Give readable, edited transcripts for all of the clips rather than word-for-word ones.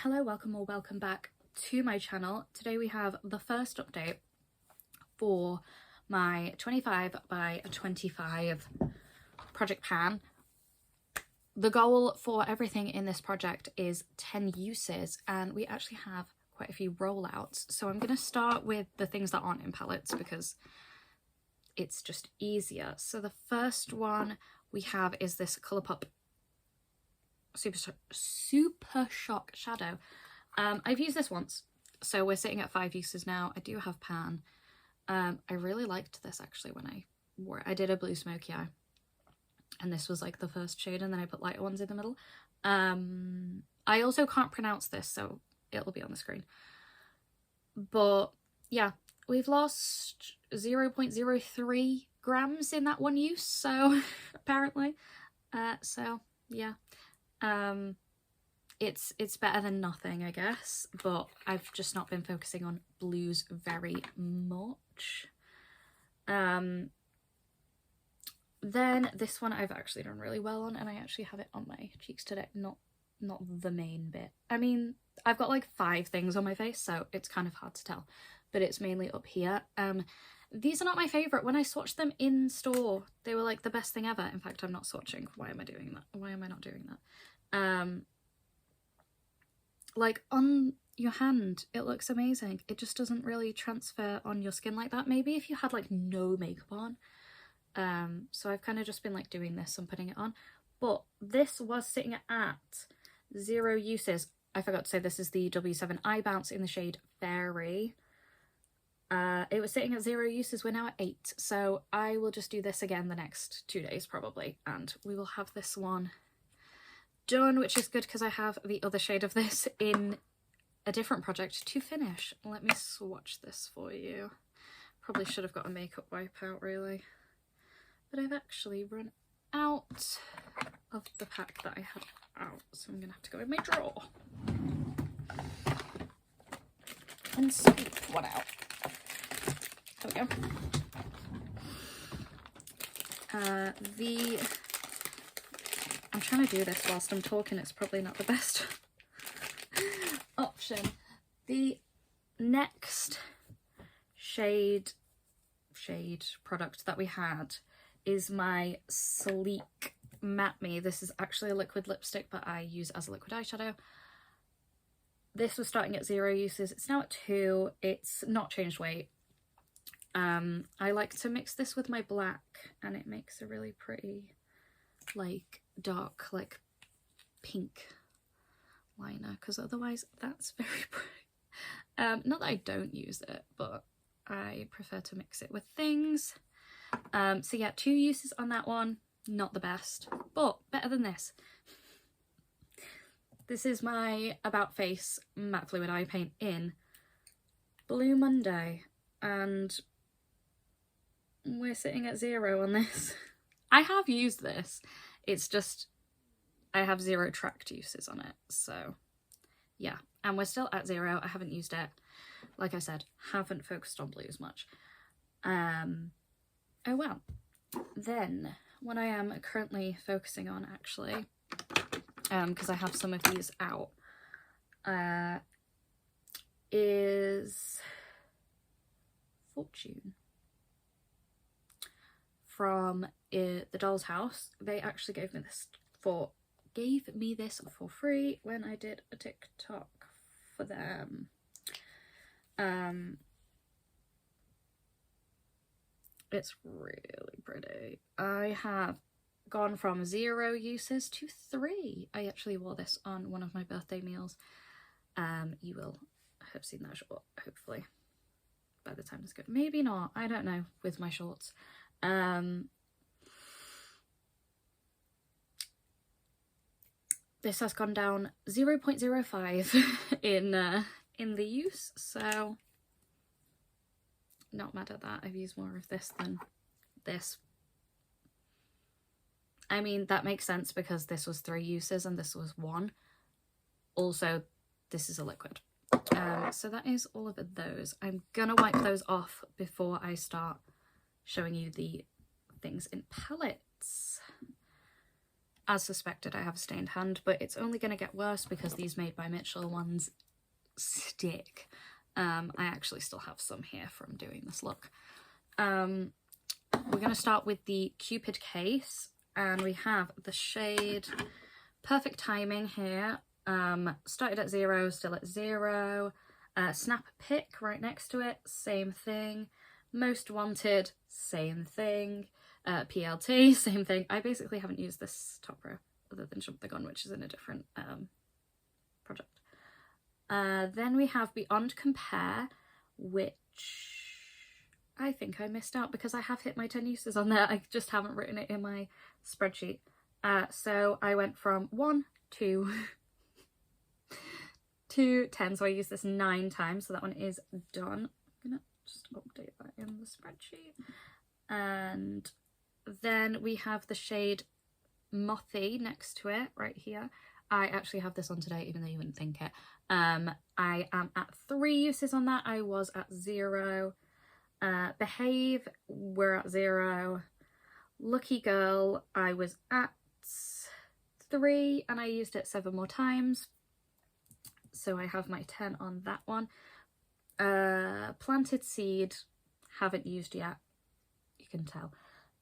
Hello, welcome or welcome back to my channel. Today we have the first update for my 25 by 25 project pan. The goal for everything in this project is 10 uses, and we actually have quite a few rollouts. So I'm going to start with the things that aren't in palettes because it's just easier. So the first one we have is this Colourpop Super Shock Shadow. I've used this once, so we're sitting at 5 uses now. I do have pan. I really liked this actually when I wore it. I did a blue smoky eye, and this was like the first shade, and then I put lighter ones in the middle. I also can't pronounce this, so it'll be on the screen. But yeah, we've lost 0.03 grams in that one use, so apparently. So yeah. It's better than nothing, I guess, but I've just not been focusing on blues very much. Then this one I've actually done really well on, and I actually have it on my cheeks today, not the main bit. I mean, I've got like 5 things on my face, so it's kind of hard to tell, but it's mainly up here. These are not my favourite. When I swatched them in store, they were like the best thing ever. In fact, I'm not swatching. Why am I doing that? Why am I not doing that? Like on your hand, it looks amazing. It just doesn't really transfer on your skin like that. Maybe if you had like no makeup on. So I've kind of just been like doing this and putting it on. But this was sitting at 0 uses. I forgot to say this is the W7 Eye Bounce in the shade Fairy. It was sitting at 0 uses. We're now at 8. So I will just do this again the next 2 days probably. And we will have this one done, which is good because I have the other shade of this in a different project to finish. Let me swatch this for you. Probably should have got a makeup wipe out really, but I've actually run out of the pack that I had out, so I'm gonna have to go in my drawer and scoop one out. There we go. I'm trying to do this whilst I'm talking. It's probably not the best option. The next shade product that we had is my Sleek Matte Me. This is actually a liquid lipstick, but I use as a liquid eyeshadow. This was starting at 0 uses. It's now at 2. It's not changed weight. I like to mix this with my black, and it makes a really pretty like dark like pink liner, because otherwise that's very pretty. Not that I don't use it, but I prefer to mix it with things. So yeah, 2 uses on that one. Not the best, but better than this. This is my About Face matte fluid eye paint in Blue Monday, and we're sitting at 0 on this. I have used this, it's just I have 0 tracked uses on it, so yeah. And we're still at 0. I haven't used it. Like I said, haven't focused on blues much. Oh well. Then what I am currently focusing on actually, because I have some of these out, is Fortune from the Doll's House. They actually gave me this for free when I did a TikTok for them. It's really pretty. I have gone from 0 uses to 3. I actually wore this on one of my birthday meals. You will have seen that short, hopefully, by the time this goes. Maybe not, I don't know, with my shorts. This has gone down 0.05 in the use, so not mad at that. I've used more of this than this. I mean, that makes sense because this was 3 uses and this was 1. Also, this is a liquid. So that is all of those. I'm gonna wipe those off before I start showing you the things in palettes. as suspected, I have a stained hand, but it's only going to get worse because these Made by Mitchell ones stick. I actually still have some here from doing this look. We're going to start with the Cupid case, and we have the shade Perfect Timing here. Started at 0, still at 0. Snap Pick right next to it, same thing. Most Wanted, same thing. PLT, same thing. I basically haven't used this top row other than Jump the Gun, which is in a different project. Then we have Beyond Compare, which I think I missed out because I have hit my 10 uses on there. I just haven't written it in my spreadsheet. So I went from 1 to 10, so I used this 9 times, so that one is done. I'm gonna just update that in the spreadsheet. And then we have the shade Mothy next to it right here. I actually have this on today, even though you wouldn't think it. I am at 3 uses on that. I was at 0. Behave, we're at 0. Lucky Girl, I was at 3 and I used it 7 more times. So I have my 10 on that one. Planted Seed, haven't used yet. You can tell.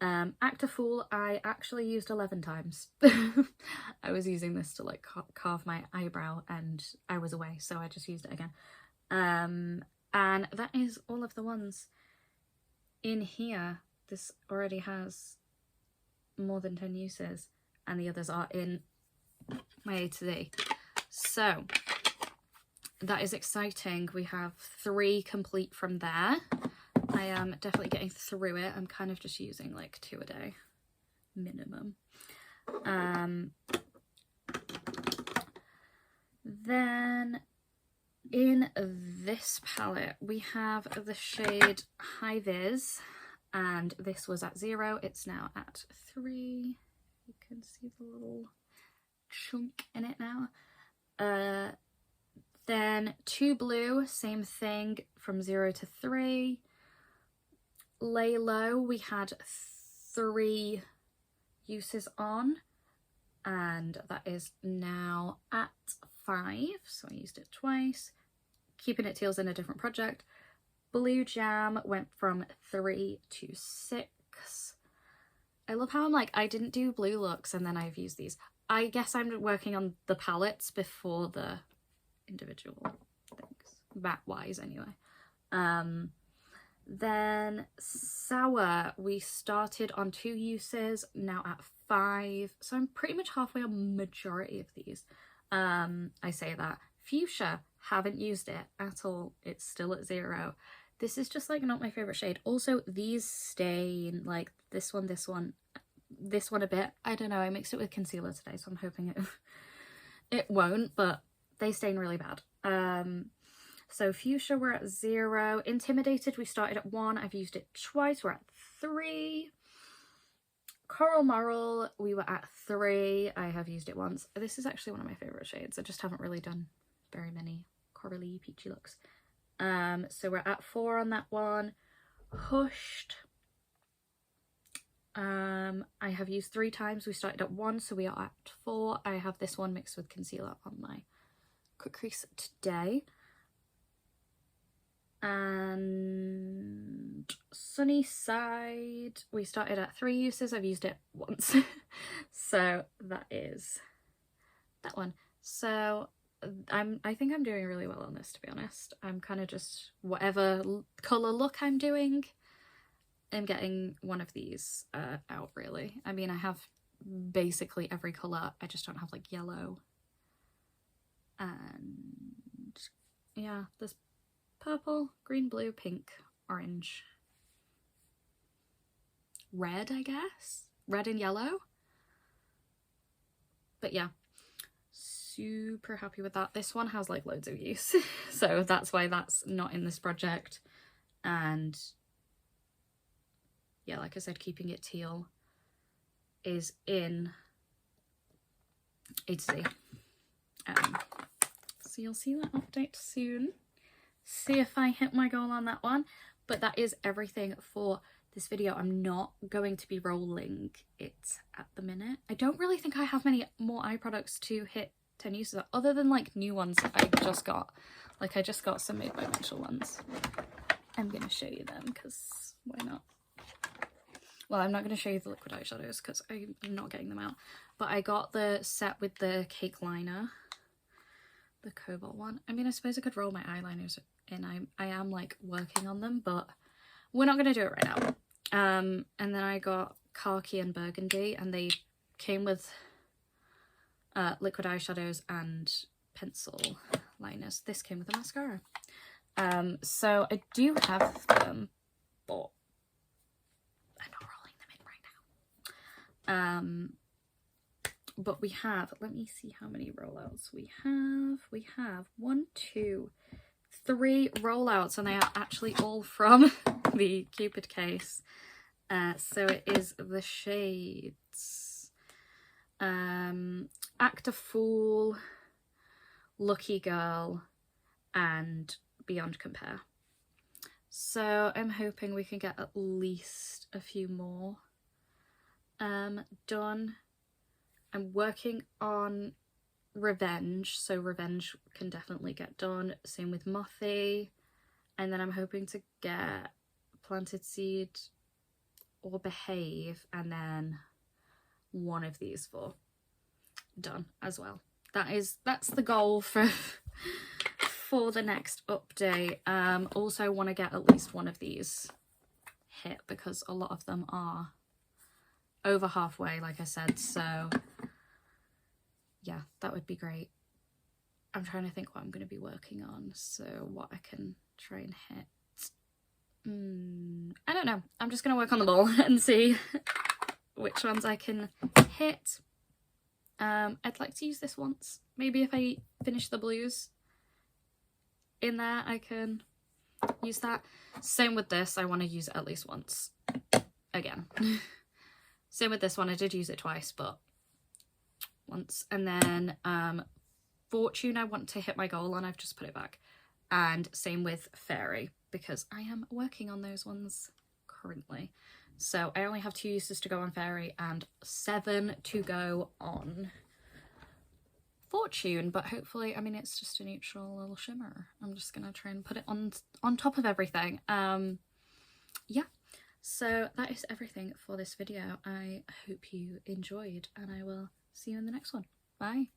Act a Fool, I actually used 11 times. I was using this to like carve my eyebrow and I was away, so I just used it again. And that is all of the ones in here. This already has more than 10 uses and the others are in my A to Z. So that is exciting. We have 3 complete from there. I am definitely getting through it. I'm kind of just using like 2 a day minimum. Then in this palette we have the shade High Vis, and this was at 0. It's now at 3. You can see the little chunk in it now. Then Too Blue, same thing, from 0 to 3. Lay Low, we had 3 uses on, and that is now at 5, so I used it twice. Keeping It Teal's in a different project. Blue Jam went from 3 to 6. I love how I'm like, I didn't do blue looks and then I've used these. I guess I'm working on the palettes before the individual things, matte wise anyway. Then Sour, we started on 2 uses, now at 5, so I'm pretty much halfway on majority of these. I say that. Fuchsia, haven't used it at all, it's still at 0. This is just like not my favorite shade. Also, these stain, like this one a bit. I don't know, I mixed it with concealer today, so I'm hoping it won't, but they stain really bad. So Fuchsia, we're at 0. Intimidated, we started at 1. I've used it twice. We're at 3. Coral Moral, we were at 3. I have used it once. This is actually one of my favourite shades. I just haven't really done very many corally peachy looks. So we're at 4 on that one. Hushed, I have used 3 times. We started at 1, so we are at 4. I have this one mixed with concealer on my cut crease today. And Sunny Side, we started at 3 uses. I've used it once. So that is that one. So I think I'm doing really well on this, to be honest. I'm kind of just whatever colour look I'm doing, I'm getting one of these out really. I mean, I have basically every colour, I just don't have like yellow. And yeah, there's purple, green, blue, pink, orange, red, I guess. Red and yellow. But yeah, super happy with that. This one has like loads of use, so that's why that's not in this project. And yeah, like I said, Keeping It Teal is in A to Z. So you'll see that update soon. See if I hit my goal on that one. But that is everything for this video, I'm not going to be rolling it at the minute. I don't really think I have many more eye products to hit 10 uses other than like new ones that I just got. Like I just got some Made by Mitchell ones. I'm gonna show you them because why not? Well, I'm not going to show you the liquid eyeshadows because I'm not getting them out. But I got the set with the cake liner, the Cobalt one. I mean, I suppose I could roll my eyeliners in. I am like working on them, but we're not going to do it right now. And then I got Khaki and Burgundy, and they came with liquid eyeshadows and pencil liners. This came with a mascara. So I do have them, but I'm not rolling them in right now. But we have, let me see how many rollouts we have. We have 1, 2, 3 rollouts, and they are actually all from the Cupid case. So it is the shades Act a Fool, Lucky Girl, and Beyond Compare. So I'm hoping we can get at least a few more done. I'm working on Revenge, so Revenge can definitely get done. Same with Mothy. And then I'm hoping to get Planted Seed or Behave, and then one of these 4 done as well. That's the goal for the next update. Also want to get at least one of these hit because a lot of them are over halfway, like I said, so yeah, that would be great. I'm trying to think what I'm going to be working on, so what I can try and hit. I don't know. I'm just going to work on them all and see which ones I can hit. I'd like to use this once. Maybe if I finish the blues in there, I can use that. Same with this. I want to use it at least once. Again. Same with this one. I did use it twice, but once. And then Fortune, I want to hit my goal on. I've just put it back. And same with Fairy, because I am working on those ones currently. So I only have 2 uses to go on Fairy and 7 to go on Fortune, but hopefully, I mean, it's just a neutral little shimmer. I'm just gonna try and put it on top of everything. Yeah, so that is everything for this video. I hope you enjoyed, and I will see you in the next one. Bye.